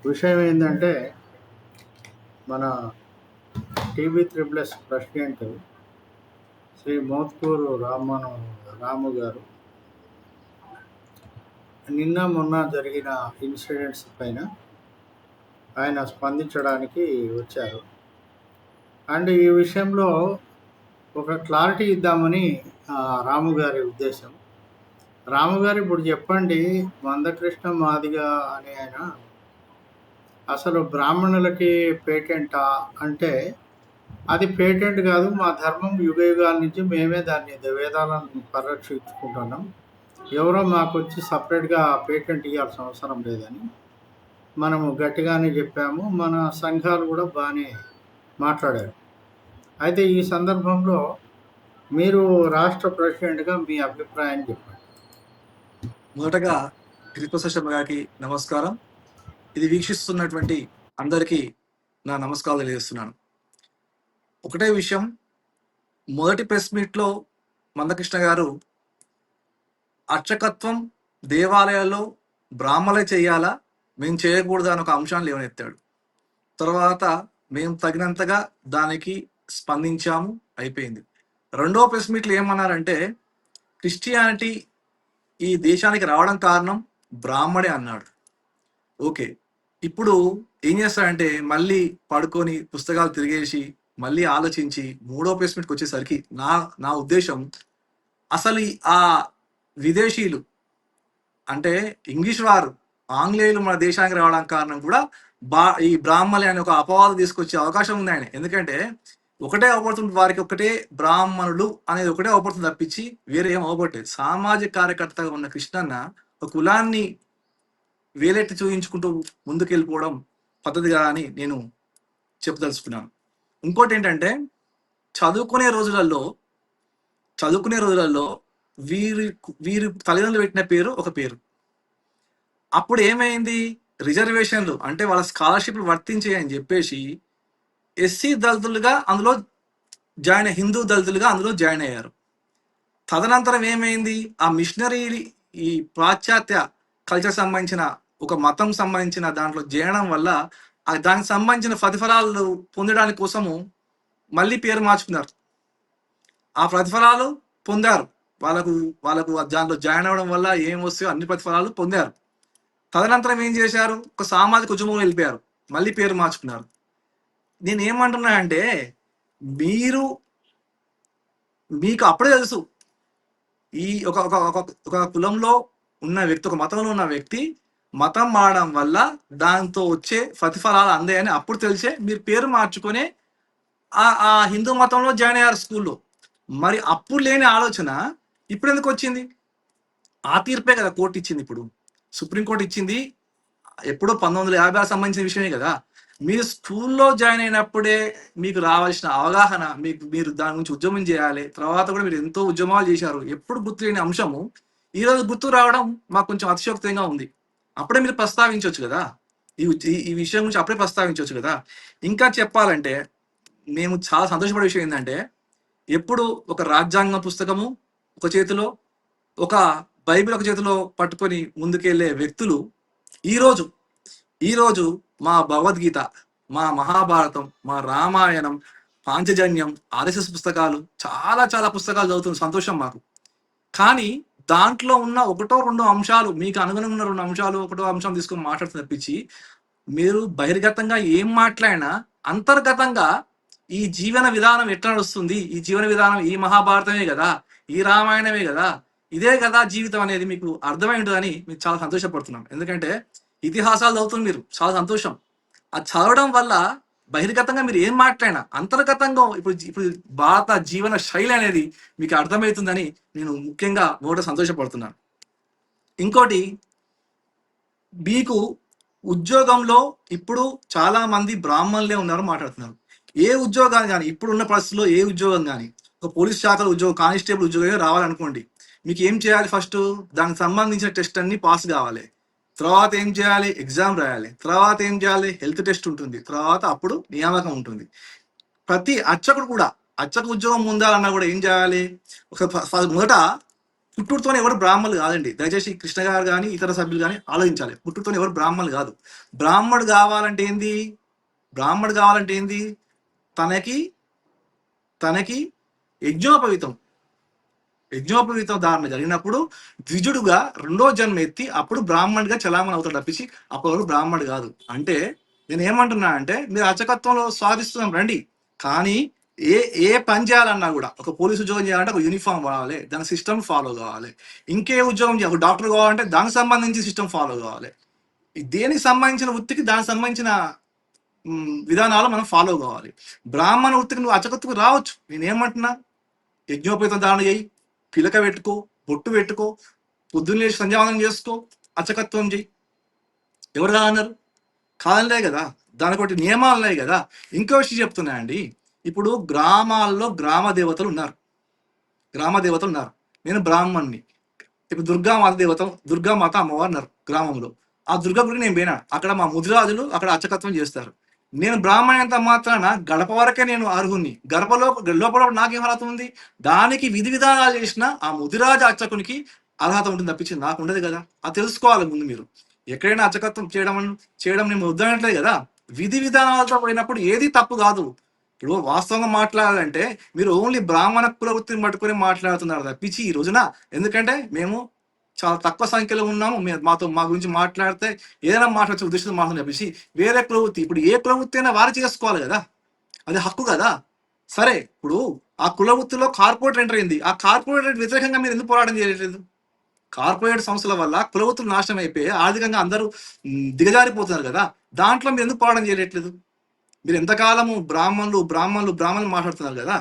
విషయం ఏంటంటే మన టీబీ త్రిబుల్ఎస్ ప్రెసిడెంట్ శ్రీ మోత్కూరు రాము గారు నిన్న మొన్న జరిగిన ఇన్సిడెంట్స్ పైన ఆయన స్పందించడానికి వచ్చారు. అండ్ ఈ విషయంలో ఒక క్లారిటీ ఇద్దామని రాము గారి ఉద్దేశం. రాము గారు ఇప్పుడు చెప్పండి, మందకృష్ణ మాదిగ అని ఆయన అసలు బ్రాహ్మణులకి పేటెంటా అంటే అది పేటెంట్ కాదు, మా ధర్మం యుగ యుగాల నుంచి మేమే దాన్ని వేదాలను పరిరక్షించుకుంటున్నాం, ఎవరో మాకు వచ్చి సపరేట్గా పేటెంట్ ఇవ్వాల్సిన అవసరం లేదని మనము గట్టిగానే చెప్పాము. మన సంఘాలు కూడా బాగానే మాట్లాడారు. అయితే ఈ సందర్భంలో మీరు రాష్ట్ర ప్రెసిడెంట్గా మీ అభిప్రాయం చెప్పండి. మొదటగా కృష్ణ గారికి నమస్కారం. ఇది వీక్షిస్తున్నటువంటి అందరికీ నా నమస్కారాలు తెలియజేస్తున్నాను. ఒకటే విషయం, మొదటి ప్రెస్ మీట్లో మందకృష్ణ గారు అర్చకత్వం దేవాలయాల్లో బ్రాహ్మలే చేయాలా, మేము చేయకూడదు అని ఒక అంశాన్ని లేవనెత్తాడు. తర్వాత మేము తగినంతగా దానికి స్పందించాము, అయిపోయింది. రెండో ప్రెస్ మీట్లు ఏమన్నారంటే క్రిస్టియానిటీ ఈ దేశానికి రావడం కారణం బ్రాహ్మడే అన్నాడు. ఓకే, ఇప్పుడు ఏం చేస్తాడంటే మళ్ళీ పడుకొని పుస్తకాలు తిరిగేసి మళ్ళీ ఆలోచించి మూడో ప్రెస్ మీట్కి వచ్చేసరికి నా ఉద్దేశం, అసలు ఆ విదేశీయులు అంటే ఇంగ్లీష్ వారు, ఆంగ్లేయులు మన దేశానికి రావడానికి కారణం కూడా ఈ బ్రాహ్మణులే అనే ఒక అపవాదం తీసుకొచ్చే అవకాశం ఉంది ఆయన. ఎందుకంటే ఒకటే అవపడుతుంది, వారికి ఒకటే బ్రాహ్మణులు అనేది ఒకటే అవపడుతుంది తప్పించి వేరే ఏం అవపడలేదు. సామాజిక కార్యకర్తగా ఉన్న కృష్ణన్న ఒక కులాన్ని వేలెట్టి చూపించుకుంటూ ముందుకెళ్ళిపోవడం పద్ధతి కాదా అని నేను చెప్పదలుచుకున్నాను. ఇంకోటి ఏంటంటే చదువుకునే రోజులలో వీరి తల్లిదండ్రులు పెట్టిన పేరు ఒక పేరు. అప్పుడు ఏమైంది, రిజర్వేషన్లు అంటే వాళ్ళ స్కాలర్షిప్లు వర్తించాయని చెప్పేసి ఎస్సీ దళితులుగా అందులో హిందూ దళితులుగా అందులో జాయిన్ అయ్యారు. తదనంతరం ఏమైంది, ఆ మిషనరీ ఈ పాశ్చాత్య కల్చర్ సంబంధించిన ఒక మతం సంబంధించిన దాంట్లో చేరడం వల్ల దానికి సంబంధించిన ప్రతిఫలాలు పొందడానికి కోసము మళ్ళీ పేరు మార్చుకున్నారు. ఆ ప్రతిఫలాలు పొందారు, వాళ్ళకు దాంట్లో జాయిన్ అవ్వడం వల్ల ఏం వస్తాయో అన్ని ప్రతిఫలాలు పొందారు. తదనంతరం ఏం చేశారు, ఒక సామాజిక ఉద్యమంలో వెళ్ళిపోయారు, మళ్ళీ పేరు మార్చుకున్నారు. నేను ఏమంటున్నా అంటే మీకు అప్పుడే తెలుసు ఈ ఒక కులంలో ఉన్న వ్యక్తి, ఒక మతంలో ఉన్న వ్యక్తి మతం మారడం వల్ల దాంతో వచ్చే ప్రతిఫలాలు అందాయని అప్పుడు తెలిసే మీరు పేరు మార్చుకొని ఆ హిందూ మతంలో జాయిన్ అయ్యారు స్కూల్లో. మరి అప్పుడు లేని ఆలోచన ఇప్పుడు ఎందుకు వచ్చింది? ఆ తీర్పే కదా కోర్టు ఇచ్చింది, ఇప్పుడు సుప్రీంకోర్టు ఇచ్చింది. ఎప్పుడో 1950 సంబంధించిన విషయమే కదా. మీరు స్కూల్లో జాయిన్ అయినప్పుడే మీకు రావాల్సిన అవగాహన, మీరు దాని గురించి ఉద్యమం చేయాలి. తర్వాత కూడా మీరు ఎంతో ఉద్యమాలు చేశారు, ఎప్పుడు గుర్తులేని అంశము ఈరోజు గుర్తు రావడం మాకు కొంచెం అతిశయోక్తంగా ఉంది. అప్పుడే మీరు ప్రస్తావించవచ్చు కదా, ఈ విషయం గురించి అప్పుడే ప్రస్తావించవచ్చు కదా. ఇంకా చెప్పాలంటే మేము చాలా సంతోషపడే విషయం ఏంటంటే, ఎప్పుడు ఒక రాజ్యాంగ పుస్తకము ఒక చేతిలో, ఒక బైబిల్ ఒక చేతిలో పట్టుకొని ముందుకెళ్లే వ్యక్తులు ఈరోజు మా భగవద్గీత, మా మహాభారతం, మా రామాయణం, పాంచజన్యం, ఆర్ఎస్ఎస్ పుస్తకాలు, చాలా చాలా పుస్తకాలు చదువుతున్న సంతోషం మాకు. కానీ దాంట్లో ఉన్న ఒకటో రెండో అంశాలు, మీకు అనుగుణంగా ఉన్న 2 అంశాలు, ఒకటో అంశం తీసుకొని మాట్లాడుతూ తప్పించి మీరు బహిర్గతంగా ఏం మాట్లాడినా అంతర్గతంగా ఈ జీవన విధానం ఎట్లా నడుస్తుంది, ఈ జీవన విధానం ఈ మహాభారతమే కదా, ఈ రామాయణమే కదా, ఇదే కదా జీవితం అనేది మీకు అర్థమై ఉంటుందని మీకు చాలా సంతోషపడుతున్నాం. ఎందుకంటే ఇతిహాసాలు చదువుతుంది మీరు, చాలా సంతోషం. అది చదవడం వల్ల బహిర్గతంగా మీరు ఏం మాట్లాడినా అంతర్గతంగా ఇప్పుడు భారత జీవన శైలి అనేది మీకు అర్థమవుతుందని నేను ముఖ్యంగా ఒకటి సంతోషపడుతున్నాను. ఇంకోటి, మీకు ఉద్యోగంలో ఇప్పుడు చాలా మంది బ్రాహ్మణులే ఉన్నారు మాట్లాడుతున్నారు. ఏ ఉద్యోగాన్ని కానీ ఇప్పుడున్న పరిస్థితుల్లో ఏ ఉద్యోగం కానీ, ఒక పోలీస్ శాఖలో ఉద్యోగం, కానిస్టేబుల్ ఉద్యోగం రావాలనుకోండి, మీకు ఏం చేయాలి? ఫస్ట్ దానికి సంబంధించిన టెస్ట్ అన్ని పాస్ కావాలి. తర్వాత ఏం చేయాలి? ఎగ్జామ్ రాయాలి. తర్వాత ఏం చేయాలి? హెల్త్ టెస్ట్ ఉంటుంది. తర్వాత అప్పుడు నియామకం ఉంటుంది. ప్రతి అర్చకుడు కూడా, అర్చక ఉద్యోగం పొందాలన్నా కూడా ఏం చేయాలి? మొదట పుట్టుడుతోనే ఎవరు బ్రాహ్మణులు కాదండి. దయచేసి కృష్ణ గారు కానీ ఇతర సభ్యులు కానీ ఆలోచించాలి. పుట్టుడుతోనే ఎవరు బ్రాహ్మణులు కాదు. బ్రాహ్మణుడు కావాలంటే ఏంది? బ్రాహ్మణుడు కావాలంటే ఏంది? తనకి తనకి యజ్ఞోపవీతం యజ్ఞోపవీతం ధారణ జరిగినప్పుడు ద్విజుడుగా రెండో జన్మ ఎత్తి అప్పుడు బ్రాహ్మణుడిగా చలామణి అవుతాడు తప్పించి అప్పుడు బ్రాహ్మణుడు కాదు. అంటే నేను ఏమంటున్నా అంటే మీరు అచకత్వంలో సాధిస్తున్నాం రండి, కానీ ఏ ఏ పని చేయాలన్నా కూడా ఒక పోలీసు ఉద్యోగం చేయాలంటే ఒక యూనిఫామ్ వాడాలి, దాని సిస్టమ్ ఫాలో కావాలి. ఇంకే ఉద్యోగం చేయాలి, ఒక డాక్టర్ కావాలంటే దానికి సంబంధించి సిస్టమ్ ఫాలో కావాలి. దేనికి సంబంధించిన వృత్తికి దానికి సంబంధించిన విధానాలు మనం ఫాలో కావాలి. బ్రాహ్మణ వృత్తికి నువ్వు అచకత్తుకు రావచ్చు. నేనేమంటున్నా, యజ్ఞోపేతం ధారణ చేయి, పిలక పెట్టుకో, బొట్టు పెట్టుకో, పొద్దున్న లేచి సంధ్యావందనం చేసుకో, అచకత్వం చేయి. ఎవరు కాదన్నారు? కాదనలే కదా, దానికి ఒకటి నియమాలు ఉన్నాయి కదా. ఇంకో విషయం చెప్తున్నా అండి, ఇప్పుడు గ్రామాల్లో గ్రామ దేవతలు ఉన్నారు. నేను బ్రాహ్మణ్ణి. ఇప్పుడు దుర్గామాత అమ్మవారు అన్నారు గ్రామంలో. ఆ దుర్గా గుడికి నేను పోయినా, అక్కడ మా ముదిరాజులు అక్కడ అర్చకత్వం చేస్తారు. నేను బ్రాహ్మణంత మాత్రాన గడప వరకే నేను అర్హుణ్ణి, లోపల నాకేం అర్హత ఉంది? దానికి విధి విధానాలు చేసిన ఆ ముదిరాజు అర్చకునికి అర్హత ఉంటుంది తప్పించింది నాకు ఉండదు కదా. అది తెలుసుకోవాలి ముందు మీరు. ఎక్కడైనా అర్చకత్వం చేయడం నేను వద్దనట్లేదు కదా. విధి విధానాలతో పోయినప్పుడు ఏది తప్పు కాదు. ఇప్పుడు వాస్తవంగా మాట్లాడాలంటే మీరు ఓన్లీ బ్రాహ్మణ కుల వృత్తిని పట్టుకొని మాట్లాడుతున్నారు తప్పించి ఈ రోజున. ఎందుకంటే మేము చాలా తక్కువ సంఖ్యలో ఉన్నాము. మా గురించి మాట్లాడితే ఏదైనా మాట్లాడే ఉద్దేశంతో మాట్లాడి తప్పించి వేరే కుల వృత్తి, ఇప్పుడు ఏ కుల వృత్తి అయినా వారు చేసుకోవాలి కదా, అది హక్కు కదా. సరే, ఇప్పుడు ఆ కుల వృత్తిలో కార్పొరేట్ ఎంటర్ అయింది, ఆ కార్పొరేట్ వ్యతిరేకంగా మీరు ఎందుకు పోరాటం చేయట్లేదు? కార్పొరేట్ సంస్థల వల్ల కుల వృత్తులు నాశనం అయిపోయి ఆర్థికంగా అందరూ దిగజారిపోతున్నారు కదా, దాంట్లో మీరు ఎందుకు పోరాటం చేయట్లేదు? మీరు ఎంతకాలము బ్రాహ్మణులు మాట్లాడుతున్నారు కదా.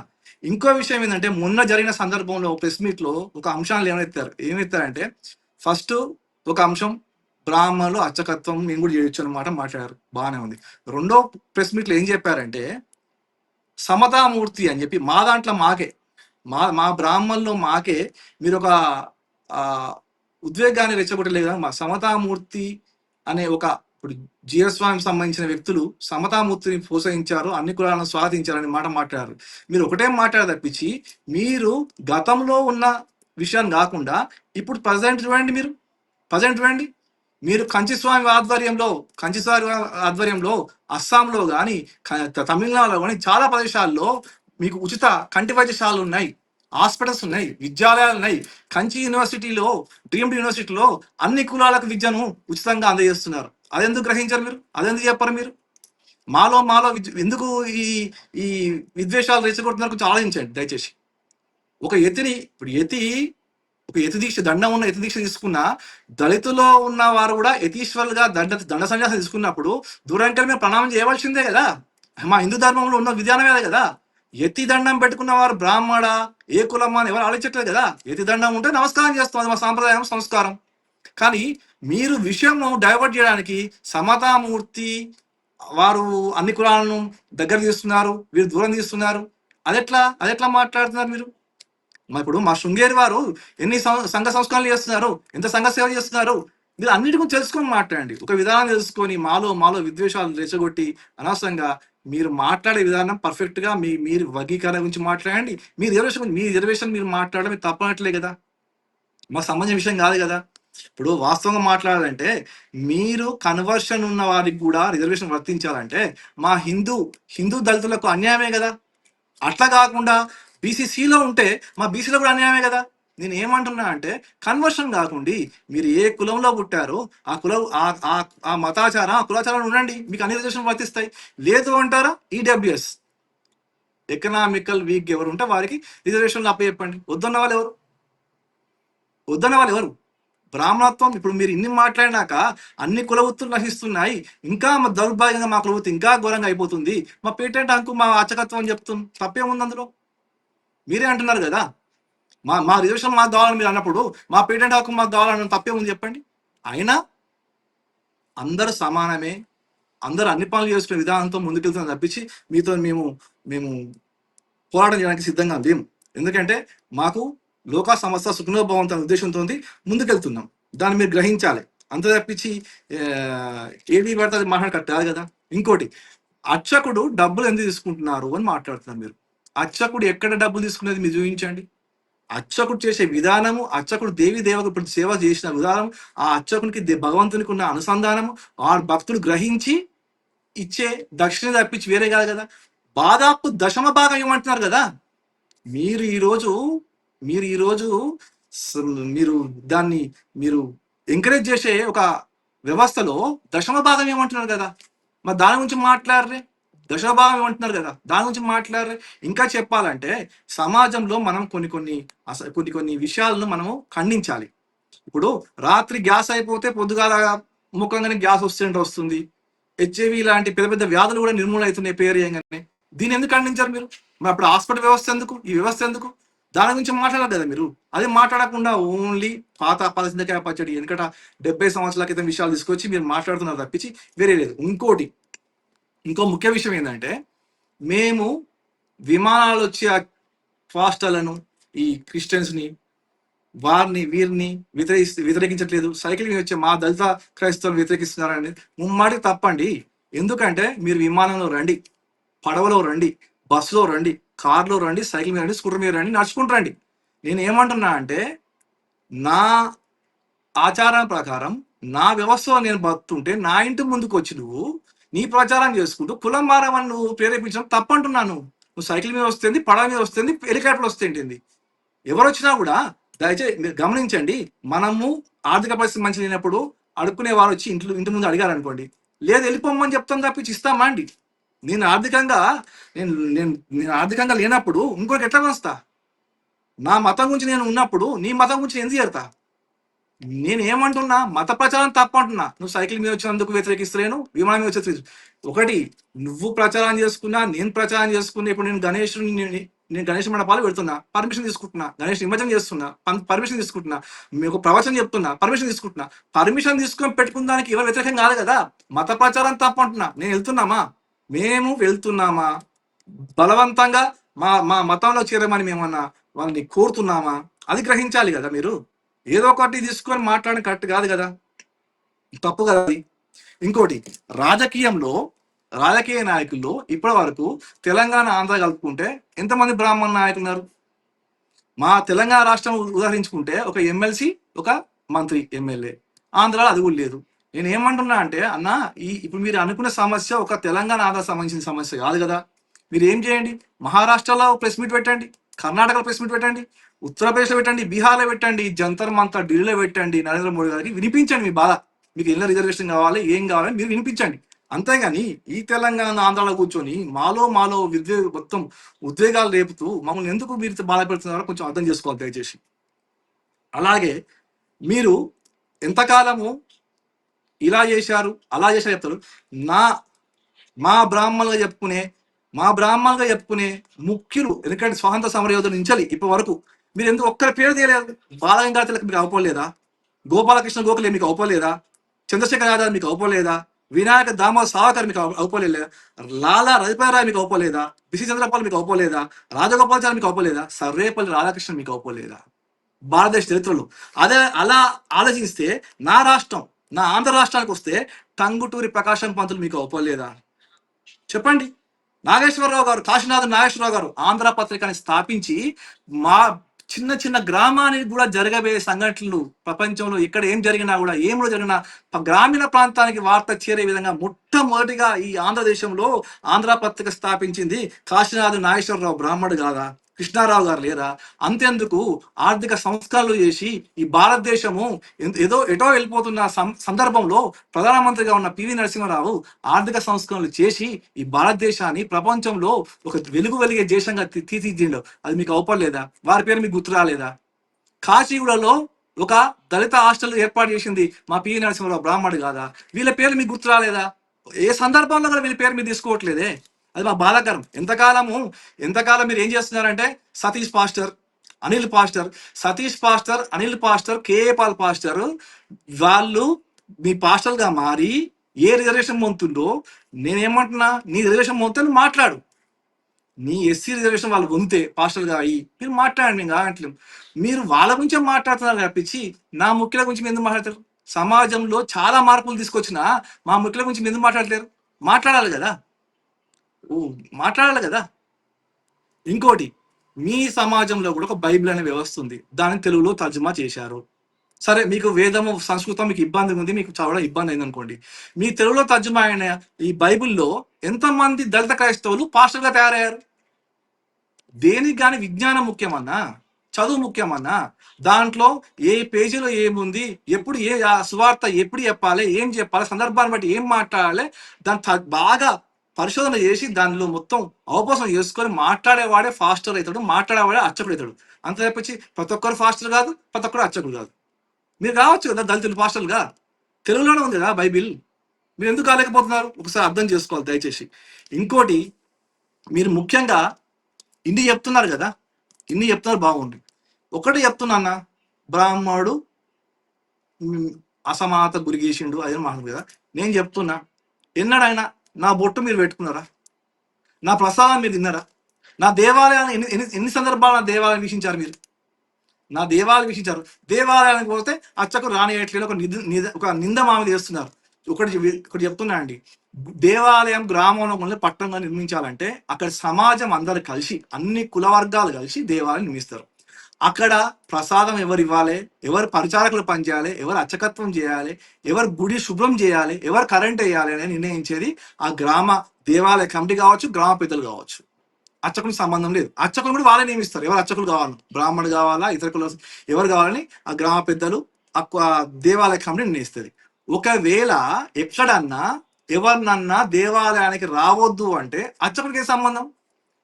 ఇంకో విషయం ఏంటంటే, మొన్న జరిగిన సందర్భంలో ప్రెస్ మీట్ లో ఒక అంశాలు ఏమెత్తారంటే ఫస్ట్ ఒక అంశం బ్రాహ్మణులు అర్చకత్వం మేము కూడా చేయొచ్చు అన్నమాట మాట్లాడారు, బాగానే ఉంది. రెండో ప్రెస్ మీట్ లో ఏం చెప్పారంటే సమతామూర్తి అని చెప్పి మా దాంట్లో మా బ్రాహ్మణుల్లో మాకే మీరు ఒక ఉద్వేగాన్ని రెచ్చగొట్టలేదు కదా. మా సమతామూర్తి అనే ఒక, ఇప్పుడు జీవస్వామికి సంబంధించిన వ్యక్తులు సమతామూర్తిని ప్రోత్సహించారు, అన్ని కులాలను స్వాగతించారు అనే మాట మాట్లాడారు. మీరు ఒకటే మాట్లాడారు తప్పించి మీరు గతంలో ఉన్న విషయాన్ని కాకుండా ఇప్పుడు ప్రజెంట్ చూడండి. మీరు కంచిస్వామి ఆధ్వర్యంలో అస్సాంలో కానీ తమిళనాడులో కానీ చాలా ప్రదేశాల్లో మీకు ఉచిత కంటి వైద్యశాలలు ఉన్నాయి, హాస్పిటల్స్ ఉన్నాయి, విద్యాలయాలు ఉన్నాయి. కంచి యూనివర్సిటీలో, డ్రీమ్డ్ యూనివర్సిటీలో అన్ని కులాలకు విద్యను ఉచితంగా అందజేస్తున్నారు. అదెందుకు గ్రహించారు మీరు? అదెందుకు చెప్పరు మీరు? మాలో ఎందుకు ఈ ఈ విద్వేషాలు రెచ్చగొడుతున్నారు? కొంచెం ఆలోచించండి దయచేసి. ఒక యతి దీక్ష, దండం ఉన్న యతి దీక్ష తీసుకున్న దళితులో ఉన్న వారు కూడా యతీశ్వరులుగా దండ సన్యాసం తీసుకున్నప్పుడు దూరంగా మేము ప్రణామం చేయవలసిందే కదా. మా హిందూ ధర్మంలో ఉన్న విధానమే కదా. యతి దండం పెట్టుకున్న వారు బ్రాహ్మణ ఏ కులమా అని ఎవరు ఆలోచించట్లేదు కదా. యతి దండం ఉంటే నమస్కారం చేస్తాం, అది మా సాంప్రదాయం, సంస్కారం. కానీ మీరు విషయం డైవర్ట్ చేయడానికి సమతామూర్తి వారు అన్ని కులాలను దగ్గర తీస్తున్నారు, వీరు దూరం తీస్తున్నారు, అదెట్లా మాట్లాడుతున్నారు మీరు? ఇప్పుడు మా శృంగేరి వారు ఎన్ని సంఘ సంస్కరణలు చేస్తున్నారు, ఎంత సంఘ సేవ చేస్తున్నారు, మీరు అన్నిటి గురించి తెలుసుకొని మాట్లాడండి. ఒక విధానం తెలుసుకొని మాలో విద్వేషాలు రెచ్చగొట్టి అనవసరంగా మీరు మాట్లాడే విధానం పర్ఫెక్ట్ గా మీరు వర్గీకరణ గురించి మాట్లాడండి. మీ రిజర్వేషన్ మీరు మాట్లాడడం మీరు తప్పనట్లే కదా, మాకు సంబంధించిన విషయం కాదు కదా. ఇప్పుడు వాస్తవంగా మాట్లాడాలంటే మీరు కన్వర్షన్ ఉన్న వారికి కూడా రిజర్వేషన్ వర్తించాలంటే మా హిందూ దళితులకు అన్యాయమే కదా. అట్లా కాకుండా బీసీసీలో ఉంటే మా బీసీలో కూడా అన్యాయమే కదా. నేను ఏమంటున్నా అంటే కన్వర్షన్ కాకుండా మీరు ఏ కులంలో పుట్టారో ఆ కులం ఆ మతాచారం ఆ కులాచారాలు ఉండండి, మీకు అన్ని రిజర్వేషన్ వర్తిస్తాయి. లేదు అంటారా, ఈడబ్ల్యూఎస్ ఎకనామికల్ వీక్ ఎవరు ఉంటే వారికి రిజర్వేషన్లు అప్పచెప్పండి. వద్దన్న వాళ్ళు ఎవరు? బ్రాహ్మణత్వం ఇప్పుడు మీరు ఇన్ని మాట్లాడినాక అన్ని కులవృత్తులు నశిస్తున్నాయి, ఇంకా మా దౌర్భాగ్యంగా మా కులవృత్తి ఇంకా ఘోరంగా అయిపోతుంది, మా పేటెంట్ హక్కు మా అర్చకత్వం అని చెప్తుంది. తప్పేముంది అందులో? మీరే అంటున్నారు కదా మా రిజర్వేషన్ మాకు కావాలని మీరు అన్నప్పుడు మా పేటెంట్ హక్కు మాకు కావాలని తప్పేముంది చెప్పండి. అయినా అందరూ సమానమే, అందరూ అన్ని పనులు చేసుకునే విధానంతో ముందుకెళ్తున్నాం తప్పించి మీతో మేము పోరాటం చేయడానికి సిద్ధంగా లేము. ఎందుకంటే మాకు లోకా సమస్త సుఖనోభవంతో ఉద్దేశంతో ముందుకెళ్తున్నాం, దాన్ని మీరు గ్రహించాలి. అంత తప్పించి ఏది పడితే అది మాట్లాడకట్టు కాదు కదా. ఇంకోటి, అర్చకుడు డబ్బులు ఎందుకు తీసుకుంటున్నారు అని మాట్లాడుతున్నారు మీరు. అర్చకుడు ఎక్కడ డబ్బులు తీసుకునేది మీరు చూపించండి. అర్చకుడు చేసే విధానము, అర్చకుడు దేవి దేవతకు సేవ చేసిన విధానం, ఆ అర్చకునికి భగవంతునికి ఉన్న అనుసంధానము, ఆ భక్తులు గ్రహించి ఇచ్చే దక్షిణ తప్పించి వేరే కాదు కదా. దాదాపు దశమ భాగం ఇవ్వమంటున్నారు కదా. మీరు ఈరోజు మీరు ఈరోజు మీరు దాన్ని మీరు ఎంకరేజ్ చేసే ఒక వ్యవస్థలో దశమ భాగం ఏమంటున్నారు కదా. మరి దాని గురించి మాట్లాడరే. దశమ భాగం ఏమంటున్నారు కదా, దాని గురించి మాట్లాడరే. ఇంకా చెప్పాలంటే సమాజంలో మనం కొన్ని కొన్ని విషయాలను మనము ఖండించాలి. ఇప్పుడు రాత్రి గ్యాస్ అయిపోతే పొద్దుగాల ముఖంగానే గ్యాస్ వస్తుంది. హెచ్ఐవి లాంటి పెద్ద పెద్ద వ్యాధులు కూడా నిర్మూలన అవుతున్నాయి పేరు ఏంగానే. దీన్ని ఎందుకు ఖండించారు మీరు? మరి అప్పుడు హాస్పిటల్ వ్యవస్థ ఎందుకు, ఈ వ్యవస్థ ఎందుకు? దాని గురించి మాట్లాడాలి కదా మీరు. అది మాట్లాడకుండా ఓన్లీ పాత చింతకాయ పచ్చడి ఎందుకంటే 70 సంవత్సరాల క్రితం విషయాలు తీసుకొచ్చి మీరు మాట్లాడుతున్నారు తప్పించి వేరే లేదు. ఇంకో ముఖ్య విషయం ఏంటంటే, మేము విమానాలు వచ్చే ఫాస్టర్లను, ఈ క్రిస్టియన్స్ని, వీరిని వ్యతిరేకించట్లేదు. సైకిల్ మీద వచ్చే మా దళిత క్రైస్తవులు వ్యతిరేకిస్తున్నారని ముమ్మాటి తప్పండి. ఎందుకంటే మీరు విమానంలో రండి, పడవలో రండి, బస్సులో రండి, కార్లో రండి, సైకిల్ మీద రండి, స్కూటర్ మీద రండి, నడుచుకుంటూ రండి. నేను ఏమంటున్నా అంటే, నా ఆచారం ప్రకారం నా వ్యవస్థలో నేను బతుంటే నా ఇంటి ముందుకు వచ్చి నువ్వు నీ ప్రచారం చేసుకుంటూ కులం మారమని నువ్వు ప్రేరేపించడం తప్పంటున్నాను. నువ్వు సైకిల్ మీద వస్తుంది, పడవ మీద వస్తుంది, హెలికాప్టర్ వస్తుంది. ఎవరు వచ్చినా కూడా దయచేసి మీరు గమనించండి. మనము ఆర్థిక పరిస్థితి మంచి లేనప్పుడు అడుక్కునే వారు వచ్చి ఇంటి ముందు అడిగారు అనుకోండి, లేదు వెళ్ళిపోమని చెప్తాం తప్పించి ఇస్తామా అండి? నేను ఆర్థికంగా లేనప్పుడు ఇంకోటి ఎట్లా వస్తా? నా మతం గురించి నేను ఉన్నప్పుడు నీ మతం గురించి ఎందుకు చేరుతా? నేను ఏమంటున్నా, మత ప్రచారం తప్పంటున్నా. నువ్వు సైకిల్ మీద వచ్చినందుకు వ్యతిరేకిస్తలేను, విమానం మీద వచ్చి ఒకటి నువ్వు ప్రచారం చేసుకున్నా, నేను ప్రచారం చేసుకున్నా. ఇప్పుడు నేను గణేష్ మండపాలు పెడుతున్నా, పర్మిషన్ తీసుకుంటున్నా. గణేష్ నిమజ్జనం చేస్తున్నా, పర్మిషన్ తీసుకుంటున్నా. మీకు ప్రవచనం చెప్తున్నా, పర్మిషన్ తీసుకుంటున్నా. పర్మిషన్ తీసుకొని పెట్టుకున్న ఎవరు వ్యతిరేకం కాదు కదా. మత ప్రచారం తప్పంటున్నా. మేము వెళ్తున్నామా? బలవంతంగా మా మతంలో చేరమని మేమన్నా వాళ్ళని కోరుతున్నామా? అది గ్రహించాలి కదా మీరు. ఏదో ఒకటి తీసుకొని మాట్లాడడం కరెక్ట్ కాదు కదా, తప్పు కదా అది. ఇంకోటి, రాజకీయ నాయకుల్లో ఇప్పటి వరకు తెలంగాణ ఆంధ్ర కలుపుకుంటే ఎంతమంది బ్రాహ్మణ నాయకులు ఉన్నారు? మా తెలంగాణ రాష్ట్రం ఉదాహరించుకుంటే ఒక ఎమ్మెల్సీ, ఒక మంత్రి, ఎమ్మెల్యే. ఆంధ్రాలో అది కూడా లేదు. నేను ఏమంటున్నా అంటే, ఇప్పుడు మీరు అనుకున్న సమస్య ఒక తెలంగాణ ఆంధ్ర సంబంధించిన సమస్య కాదు కదా. మీరు ఏం చేయండి, మహారాష్ట్రలో ప్రెస్ మీట్ పెట్టండి, కర్ణాటకలో ప్రెస్ మీట్ పెట్టండి, ఉత్తరప్రదేశ్లో పెట్టండి, బీహార్లో పెట్టండి, జంతర్ మంతర్ ఢిల్లీలో పెట్టండి. నరేంద్ర మోడీ గారికి వినిపించండి మీ బాధ. మీకు ఎన్న రిజర్వేషన్ కావాలి, ఏం కావాలి మీరు వినిపించండి. అంతేగాని ఈ తెలంగాణ ఆంధ్రాలో కూర్చొని మాలో మొత్తం ఉద్వేగాలు రేపుతూ మమ్మల్ని ఎందుకు మీరు బాధపెడుతున్నారో కొంచెం అర్థం చేసుకోవాలి దయచేసి. అలాగే మీరు ఎంతకాలము ఇలా చేశారు, అలా చేశారు చెప్తారు. మా బ్రాహ్మణులుగా చెప్పుకునే ముఖ్యులు, ఎందుకంటే స్వాతంత్ర సమరయోధుల నుంచి ఇప్పటి వరకు మీరు ఎందుకు ఒక్కరి పేరు తీయలేదు? బాలగంగాధర తిలక్ మీకు అవపోలేదా? గోపాలకృష్ణ గోఖలే మీకు అవపోలేదా? చంద్రశేఖర్ ఆజాద్ మీకు అవపోలేదా? వినాయక దామోదర్ సావర్కర్ మీకు అవపోలేదా? లాలా లజపతి రాయ్ మీకు అవపోలేదా? బిసి చంద్రపాల్ మీకు అవపోలేదా? రాజగోపాల్చారి మీకు అవపోలేదా? సర్వేపల్లి రాధాకృష్ణ మీకు అవపోలేదా? భారతదేశ చరిత్రలో అలా ఆలోచిస్తే నా ఆంధ్ర రాష్ట్రానికి వస్తే టంగుటూరి ప్రకాశం పంతులు మీకు అవపోలేదా? చెప్పండి. నాగేశ్వరరావు గారు, కాశీనాథ్ నాగేశ్వరరావు గారు ఆంధ్ర పత్రికని స్థాపించి మా చిన్న గ్రామానికి కూడా జరగబోయే సంఘటనలు ప్రపంచంలో ఎక్కడ ఏం జరిగినా కూడా జరిగినా గ్రామీణ ప్రాంతానికి వార్త చేరే విధంగా మొట్టమొదటిగా ఈ ఆంధ్రదేశంలో ఆంధ్ర పత్రిక స్థాపించింది కాశీనాథ్ నాగేశ్వరరావు. బ్రాహ్మడు కాదా? కృష్ణారావు గారు లేరా? అంతేందుకు ఆర్థిక సంస్కరణలు చేసి ఈ భారతదేశము ఎటో వెళ్ళిపోతున్న సందర్భంలో ప్రధానమంత్రిగా ఉన్న పివి నరసింహారావు ఆర్థిక సంస్కరణలు చేసి ఈ భారతదేశాన్ని ప్రపంచంలో ఒక వెలిగే దేశంగా తీర్చిదిద్దిండు. అది మీకు అవపడలేదా? వారి పేరు మీకు గుర్తు రాలేదా? కాచిగూడలో ఒక దళిత హాస్టల్ ఏర్పాటు చేసింది మా పివి నరసింహారావు. బ్రాహ్మడు కాదా? వీళ్ళ పేర్లు మీకు గుర్తు రాలేదా? ఏ సందర్భంలో కూడా వీళ్ళ పేరు మీరు తీసుకోవట్లేదే. అది మా బాధాకరం. ఎంతకాలం మీరు ఏం చేస్తున్నారంటే Satish pastor, Anil pastor, K A Paul pastor వాళ్ళు మీ పాస్టర్గా మారి ఏ రిజర్వేషన్ పొందుతుందో నేనేమంటున్నా, నీ రిజర్వేషన్ పొందుతుంది మాట్లాడు. నీ ఎస్సీ రిజర్వేషన్ వాళ్ళు పొందితే పాస్టర్గా అయ్యి మీరు మాట్లాడండి. మేము కావట్లేదు. మీరు వాళ్ళ గురించే మాట్లాడుతున్నారు తప్పించి నా ముఖ్యుల గురించి మీరు ఎందుకు మాట్లాడతారు? సమాజంలో చాలా మార్పులు తీసుకొచ్చిన మా ముఖ్యుల గురించి మీరు ఎందుకు మాట్లాడలేరు? మాట్లాడాలి కదా. ఇంకోటి, మీ సమాజంలో కూడా ఒక బైబిల్ అనే వ్యవస్థ ఉంది, దాన్ని తెలుగులో తర్జుమా చేశారు. సరే, మీకు వేదము సంస్కృతం మీకు ఇబ్బంది ఉంది, మీకు చదవడం ఇబ్బంది అయింది అనుకోండి, మీ తెలుగులో తర్జుమా అయిన ఈ బైబిల్లో ఎంతమంది దళిత క్రైస్తవులు పాస్టర్గా తయారయ్యారు? దేనికి కానీ విజ్ఞానం ముఖ్యమన్నా, చదువు ముఖ్యమన్నా, దాంట్లో ఏ పేజీలో ఏముంది, ఎప్పుడు ఆ సువార్త ఎప్పుడు చెప్పాలి, ఏం చెప్పాలి, సందర్భాన్ని బట్టి ఏం మాట్లాడాలి, దాన్ని బాగా పరిశోధన చేసి దానిలో మొత్తం అవపోసం చేసుకొని మాట్లాడేవాడే ఫాస్టర్ అవుతాడు, మాట్లాడేవాడే అర్చకుడు అవుతాడు. అంత తప్పించి ప్రతి ఒక్కరు ఫాస్టర్ కాదు, ప్రతి ఒక్కరు అర్చకుడు కాదు. మీరు కావచ్చు కదా దళితులు పాస్టర్లుగా, తెలుగులోనే ఉంది కదా బైబిల్, మీరు ఎందుకు కాలేకపోతున్నారు? ఒకసారి అర్థం చేసుకోవాలి దయచేసి. ఇంకోటి, మీరు ముఖ్యంగా ఇన్ని చెప్తున్నారు కదా, ఇన్ని చెప్తున్నారు బాగుంది. ఒకటి చెప్తున్నా, బ్రాహ్మణుడు అసమానత గురిగేసిండు అదే మాట కదా. నేను చెప్తున్నా, ఎన్నడైనా నా బొట్టు మీరు పెట్టుకున్నారా? నా ప్రసాదం మీరు తిన్నారా? నా దేవాలయాన్ని ఎన్ని సందర్భాలు నా దేవాలయం వీక్షించారు మీరు? నా దేవాలయం వీక్షించారు. దేవాలయానికి పోతే అచ్చకు రానియట్లేదు, ఒక నింద మామూలు చేస్తున్నారు. ఒకటి చెప్తున్నా అండి, దేవాలయం గ్రామంలో పట్టణంగా నిర్మించాలంటే అక్కడ సమాజం అందరు కలిసి, అన్ని కుల వర్గాలు కలిసి దేవాలయం నిర్మిస్తారు. అక్కడ ప్రసాదం ఎవరు ఇవ్వాలి, ఎవరు పరిచారకులు పనిచేయాలి, ఎవరు అర్చకత్వం చేయాలి, ఎవరు గుడి శుభ్రం చేయాలి, ఎవరు కరెంట్ వేయాలి అని నిర్ణయించేది ఆ గ్రామ దేవాలయ కమిటీ కావచ్చు, గ్రామ పెద్దలు కావచ్చు. అర్చకులకు సంబంధం లేదు. అర్చకులు కూడా వాళ్ళే నియమిస్తారు, ఎవరు అర్చకులు కావాలి, బ్రాహ్మణుడు కావాలా, ఇతర కుల ఎవరు కావాలని ఆ గ్రామ పెద్దలు దేవాలయ కమిటీ నిర్ణయిస్తుంది. ఒకవేళ ఎక్కడన్నా ఎవరినన్నా దేవాలయానికి రావద్దు అంటే అర్చకుడికి సంబంధం,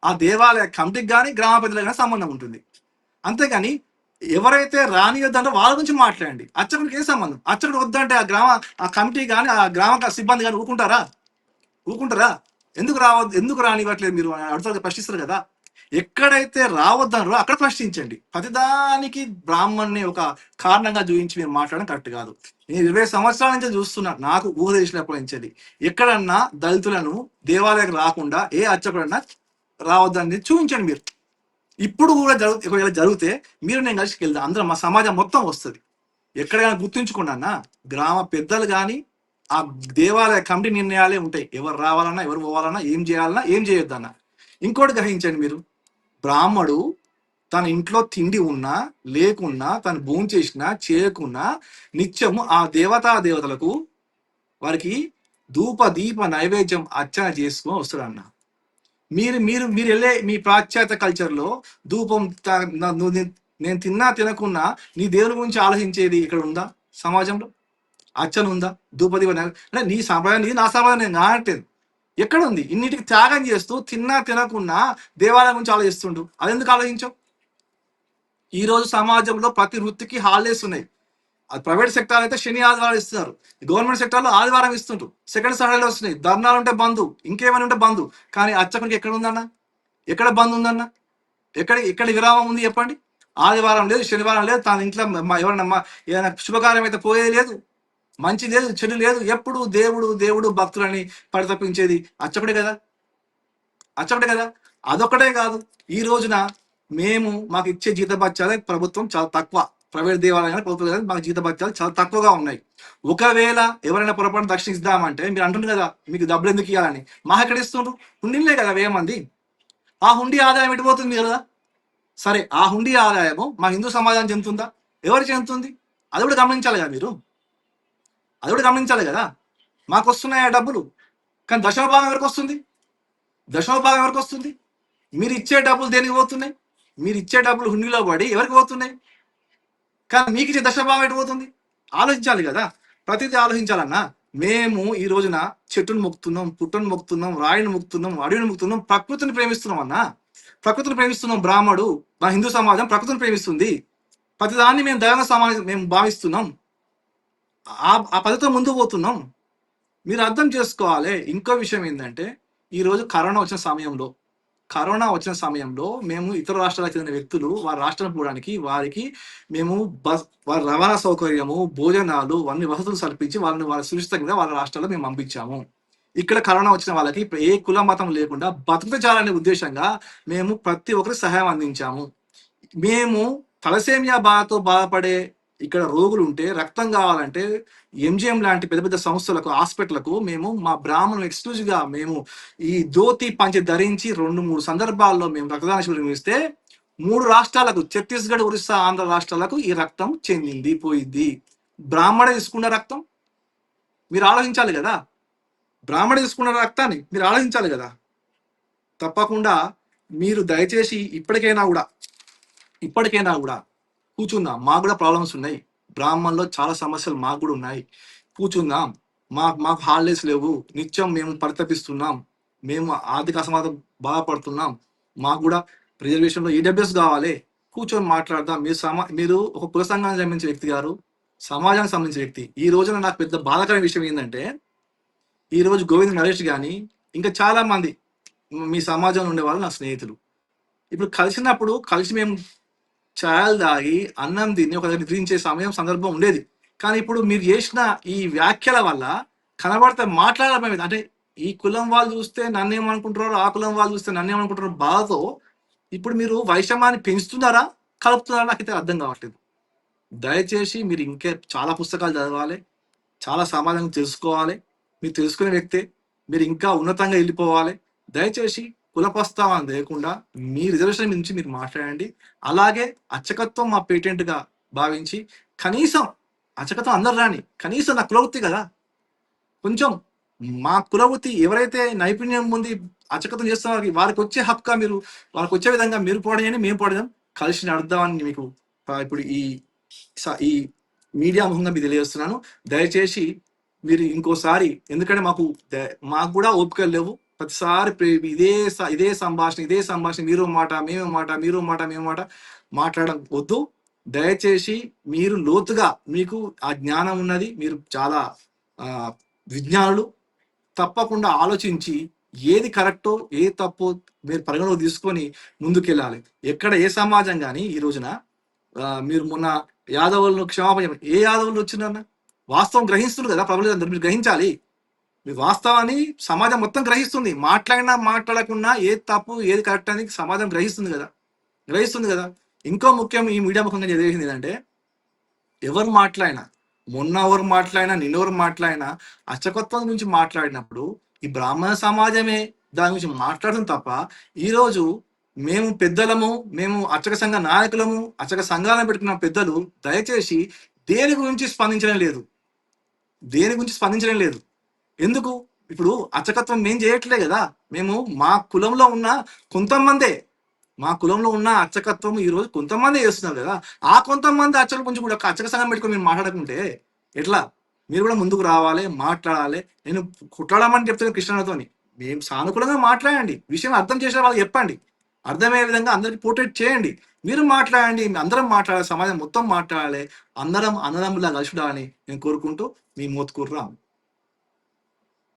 ఆ దేవాలయ కమిటీకి కానీ గ్రామ పెద్దలకు కానీ సంబంధం ఉంటుంది. అంతేగాని ఎవరైతే రానియొద్దంటే వాళ్ళ గురించి మాట్లాడండి, అర్చకుడికి ఏం సంబంధం? అర్చకుడు వద్దంటే ఆ కమిటీ కానీ ఆ గ్రామ సిబ్బంది కానీ ఊరుకుంటారా? ఎందుకు రానివ్వట్లేదు మీరు అడుగుతారు, ప్రశ్నిస్తారు కదా. ఎక్కడైతే రావద్దనరో అక్కడ ప్రశ్నించండి. ప్రతిదానికి బ్రాహ్మణ్ణి ఒక కారణంగా చూపించి మీరు మాట్లాడడం కరెక్ట్ కాదు. నేను 20 సంవత్సరాల నుంచి చూస్తున్నా, నాకు ఊహ తెలిసినప్పటి నుంచి ఎక్కడన్నా దళితులను దేవాలయానికి రాకుండా ఏ అర్చకుడన్నా రావద్దని చూపించండి మీరు. ఇప్పుడు కూడా ఒకవేళ జరిగితే మీరు నేను కలిసి వెళ్దాం, అందరం మా సమాజం మొత్తం వస్తుంది. ఎక్కడైనా గుర్తుంచుకున్నా, గ్రామ పెద్దలు కానీ ఆ దేవాలయ కమిటీ నిర్ణయాలే ఉంటాయి, ఎవరు రావాలన్నా, ఎవరు పోవాలన్నా, ఏం చేయాలన్నా, ఏం చేయొద్దన్నా. ఇంకోటి గ్రహించండి మీరు, బ్రాహ్మడు తన ఇంట్లో తిండి ఉన్నా లేకున్నా, తను భోజనం చేసినా చేయకున్నా, నిత్యము ఆ దేవతలకు వారికి ధూప దీప నైవేద్యం అర్చన చేసుకుని వస్తాడన్న. మీరు మీరు మీరు వెళ్ళే మీ పాశ్చాత్య కల్చర్లో ధూపం నేను తిన్నా తినకున్నా నీ దేవుని గురించి ఆలోచించేది ఇక్కడ ఉందా? సమాజంలో అర్చన ఉందా? ధూపదీప అంటే నీ సంప్రదాయం నీది, నా సంప్రదాయం నేను నానట్లేదు. ఎక్కడ ఉంది? ఇన్నిటికి త్యాగం చేస్తూ తిన్నా తినకున్నా దేవాలయం గురించి ఆలోచిస్తుండు, అది ఎందుకు ఆలోచించావు? ఈరోజు సమాజంలో ప్రతి వృత్తికి హాలిడేస్ ఉన్నాయి. అది ప్రైవేట్ సెక్టార్ అయితే శని ఆదివారం ఇస్తున్నారు, గవర్నమెంట్ సెక్టార్లో ఆదివారం ఇస్తుంటారు, సెకండ్ సాటర్డే వస్తున్నాయి, ధర్నాలు ఉంటే బంధు, ఇంకేమైనా ఉంటే బంధు. కానీ అర్చకునికి ఎక్కడ ఉందన్న? ఎక్కడ బంద్ ఉందన్న? ఎక్కడ విరామం ఉంది చెప్పండి? ఆదివారం లేదు, శనివారం లేదు, తన ఇంట్లో ఎవరన్నా ఏదైనా శుభకార్యం అయితే పోయేది లేదు, మంచి లేదు, చెడు లేదు. ఎప్పుడు దేవుడు భక్తులని పరితపించేది అర్చకుడే కదా. అదొక్కటే కాదు, ఈ రోజున మాకు ఇచ్చే జీతభత్యాలే ప్రభుత్వం చాలా తక్కువ. ప్రైవేట్ దేవాలయాలు ప్రభుత్వం మాకు జీతభత్యాలు చాలా తక్కువగా ఉన్నాయి. ఒకవేళ ఎవరైనా పొరపాటు దక్షిణ ఇద్దామంటే మీరు అంటుంది కదా, మీకు డబ్బులు ఎందుకు ఇవ్వాలని. మాకు ఎక్కడ ఇస్తుండ్రు? హుండీలే కదా వేయమంది. ఆ హుండీ ఆదాయం ఎటుపోతుంది కదా. సరే, ఆ హుండీ ఆదాయము మా హిందూ సమాజానికి చెందుతుందా? ఎవరు చెందుతుంది? అది కూడా గమనించాలి కదా మీరు. అది కూడా గమనించాలి కదా. మాకు వస్తున్నాయి డబ్బులు, కానీ దశమభాగం ఎవరికి వస్తుంది? మీరు ఇచ్చే డబ్బులు దేనికి పోతున్నాయి? మీరు ఇచ్చే డబ్బులు హుండీలో పడి ఎవరికి పోతున్నాయి? కానీ మీకు ఇచ్చే దశమభాగం ఎటు పోతుంది? ఆలోచించాలి కదా. ప్రతిదీ ఆలోచించాలన్నా. మేము ఈ రోజున చెట్టును మొక్కుతున్నాం, పుట్టను మొక్కుతున్నాం, రాయిని మొక్కుతున్నాం, అడవిని మొక్కుతున్నాం, ప్రకృతిని ప్రేమిస్తున్నాం అన్నా. ప్రకృతిని ప్రేమిస్తున్నాం. బ్రాహ్మడు, మా హిందూ సమాజం ప్రకృతిని ప్రేమిస్తుంది. ప్రతిదాన్ని మేము దైవ సమాజం మేము భావిస్తున్నాం. ఆ పద్ధతితో ముందు పోతున్నాం. మీరు అర్థం చేసుకోవాలి. ఇంకో విషయం ఏంటంటే, ఈరోజు కరోనా వచ్చిన సమయంలో మేము ఇతర రాష్ట్రాలకు చెందిన వ్యక్తులు వారి రాష్ట్రం పోవడానికి వారికి మేము వారి రవాణా సౌకర్యము, భోజనాలు, అన్ని వసతులు కల్పించి వాళ్ళ సురక్షితంగా వాళ్ళ రాష్ట్రాల్లో మేము పంపించాము. ఇక్కడ కరోనా వచ్చిన వాళ్ళకి ఏ కుల మతం లేకుండా బతుకుతే చాలనే ఉద్దేశంగా మేము ప్రతి ఒక్కరికి సహాయం అందించాము. మేము తలసేమియా బాధతో బాధపడే ఇక్కడ రోగులు ఉంటే, రక్తం కావాలంటే ఎంజిఎం లాంటి పెద్ద పెద్ద సంస్థలకు, హాస్పిటల్కు మేము మా బ్రాహ్మణులు ఎక్స్క్లూజివ్గా మేము ఈ ధోతి పంచె ధరించి 2-3 సందర్భాల్లో మేము రక్తదాన శిబిరం ఇస్తే 3 రాష్ట్రాలకు ఛత్తీస్‌గఢ్, ఒరిస్సా, ఆంధ్ర రాష్ట్రాలకు ఈ రక్తం చెందింది, పోయింది. బ్రాహ్మణ తీసుకున్న రక్తం మీరు ఆలోచించాలి గదా! బ్రాహ్మణ తీసుకున్న రక్తాన్ని మీరు ఆలోచించాలి గదా! తప్పకుండా మీరు దయచేసి ఇప్పటికైనా గూడా కూర్చుందాం. మాకు గూడా ప్రాబ్లమ్స్ ఉన్నాయి. బ్రాహ్మణ్‌లో చాలా సమస్యలు మాకు గూడా ఉన్నాయి. కూర్చుందాం. మాకు హాలిడేస్ లేవు. నిత్యం మేము పరితపిస్తున్నాం. మేము ఆర్థిక అసమానతతో బాధపడుతున్నాం. మాకు గూడా రిజర్వేషన్‌లో ఈడబ్ల్యూఎస్ గావాలి. కూర్చొని మాట్లాడదాం. మీరు ఒక కుల సంఘానికి సంబంధించిన వ్యక్తి గారు. సమాజానికి సంబంధించిన వ్యక్తి. ఈ రోజున నాకు పెద్ద బాధాకరమైన విషయం ఏందంటే, ఈరోజు గోవింద్ నరేష్ గాని, ఇంకా చాలా మంది మీ సమాజంలో ఉండేవాళ్ళు నా స్నేహితులు. ఇప్పుడు కలిసి మేము చాయలు తాగి, అన్నం తిని ఒక దగ్గర నిద్రించే సందర్భం ఉండేది. కానీ ఇప్పుడు మీరు చేసిన ఈ వ్యాఖ్యల వల్ల కనబడితే మాట్లాడడం అంటే ఈ కులం వాళ్ళు చూస్తే నన్నేమనుకుంటున్నారో, ఆ కులం వాళ్ళు చూస్తే నన్నేమనుకుంటున్నారో బాధతో ఇప్పుడు మీరు వైషమ్యాన్ని పెంచుతున్నారా? కలుపుతున్నారా? నాకైతే అర్థం కావట్లేదు. దయచేసి మీరు ఇంకే చాలా పుస్తకాలు చదవాలి. చాలా సమాజం తెలుసుకోవాలి. మీరు తెలుసుకునే వ్యక్తే. మీరు ఇంకా ఉన్నతంగా వెళ్ళిపోవాలి. దయచేసి కుల ప్రస్తావన లేకుండా మీ రిజర్వేషన్ నుంచి మీరు మాట్లాడండి. అలాగే అచ్చకత్వం మా పేటెంట్‌గా భావించి కనీసం అచ్చకత్వం అందరు రాని. కనీసం నా కులవృత్తి కదా! కొంచెం మా కులవృత్తి ఎవరైతే నైపుణ్యం పొంది అచ్చకత్వం చేస్తున్నారో వారికొచ్చే హక్కా మీరు వారికొచ్చే విధంగా మీరు పోరాడండి, మేము పోరాడదాం. కలిసి నడుద్దామని మీకు ఇప్పుడు ఈ మీడియా ముఖంగా మీకు తెలియజేస్తున్నాను. దయచేసి మీరు ఇంకోసారి ఎందుకంటే మాకు కూడా ఓపికలు లేవు. ప్రతిసారి ఇదే సంభాషణ మీరు మాట, మేము మాట, మీరు మాట, మేము మాట మాట్లాడడం వద్దు. దయచేసి మీరు లోతుగా మీకు ఆ జ్ఞానం ఉన్నది. మీరు చాలా విజ్ఞానులు. తప్పకుండా ఆలోచించి ఏది కరెక్టో, ఏది తప్పో మీరు పరిగణలోకి తీసుకొని ముందుకెళ్ళాలి. ఎక్కడ ఏ సమాజం కానీ ఈ రోజున మీరు మొన్న యాదవులను క్షమాపణ ఏ యాదవులు వచ్చిందన్న వాస్తవం గ్రహిస్తున్నారు కదా ప్రజలందరూ. మీరు గ్రహించాలి. మీ వాస్తవాన్ని సమాజం మొత్తం గ్రహిస్తుంది. మాట్లాడకుండా ఏది తప్పు ఏది కరెక్ట్ అని సమాజం గ్రహిస్తుంది కదా. ఇంకో ముఖ్యం ఈ మీడియా ముఖంగా తెలిసింది ఏంటంటే, ఎవరు మాట్లాడినా నిన్నెవరు మాట్లాడినా అచ్చకత్వం గురించి మాట్లాడినప్పుడు ఈ బ్రాహ్మణ సమాజమే దాని గురించి మాట్లాడుతుంది తప్ప, ఈరోజు మేము అర్చక సంఘ నాయకులము, అర్చక సంఘాలను పెట్టుకున్న పెద్దలు దయచేసి దేని గురించి స్పందించడం లేదు. ఎందుకు? ఇప్పుడు అర్చకత్వం మేము చేయట్లే కదా. మేము మా కులంలో ఉన్న అర్చకత్వం ఈరోజు కొంతమంది చేస్తున్నారు కదా. ఆ కొంతమంది అర్చకుల గురించి కూడా ఒక అర్చక సంఘం పెట్టుకుని మేము మాట్లాడకుంటే ఎట్లా? మీరు కూడా ముందుకు రావాలి, మాట్లాడాలి. నేను కుట్టాడమని చెప్తాను కృష్ణతోని. మేము సానుకూలంగా మాట్లాడండి. విషయం అర్థం చేసే వాళ్ళు చెప్పండి. అర్థమయ్యే విధంగా అందరికి పోర్ట్రేట్ చేయండి. మీరు మాట్లాడండి. అందరం మాట్లాడాలి. సమాజం మొత్తం మాట్లాడాలి. అందరం అన్నదమ్ములా కలిసి ఉండాలని నేను కోరుకుంటూ మీ మోత్కూరు రాము.